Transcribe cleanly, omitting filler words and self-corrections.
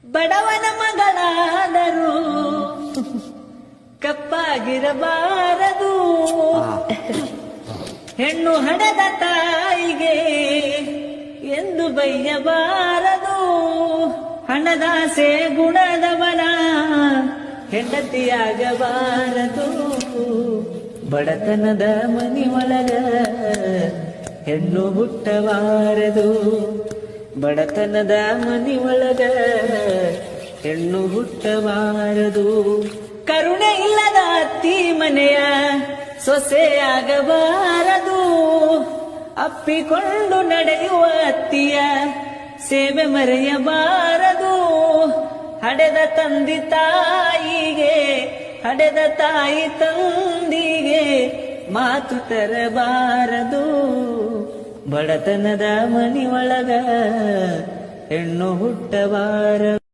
ಬಡವನ ಮಗಳಾದರೂ ಕಪ್ಪಾಗಿರಬಾರದು. ಹೆಣ್ಣು ಹಡೆದ ತಾಯಿಗೆ ಎಂದು ಬೈಯಬಾರದು. ಹಣದಾಸೆ ಗುಣದವನ ಹೆಂಡತಿಯಾಗಬಾರದು. ಬಡತನದ ಮನಿ ಒಳಗ ಹೆಣ್ಣು ಹುಟ್ಟಬಾರದು. ಬಡತನದ ಮನಿ ಒಳಗ ಹೆಣ್ಣು ಹುಟ್ಟಬಾರದು. ಕರುಣೆ ಇಲ್ಲದ ಅತ್ತಿ ಮನೆಯ ಸೊಸೆಯಾಗಬಾರದು. ಅಪ್ಪಿಕೊಂಡು ನಡೆಯುವ ಅತ್ತಿಯ ಸೇವೆ ಮರೆಯಬಾರದು. ಹಡೆದ ತಂದಿ ತಾಯಿಗೆ ಹಡೆದ ತಾಯಿ ತಂದಿಗೆ ಮಾತು ತರಬಾರದು. ಬಡತನದ ಮನಿ ಒಳಗ ಹೆಣ್ಣು ಹುಟ್ಟಬಾರದು.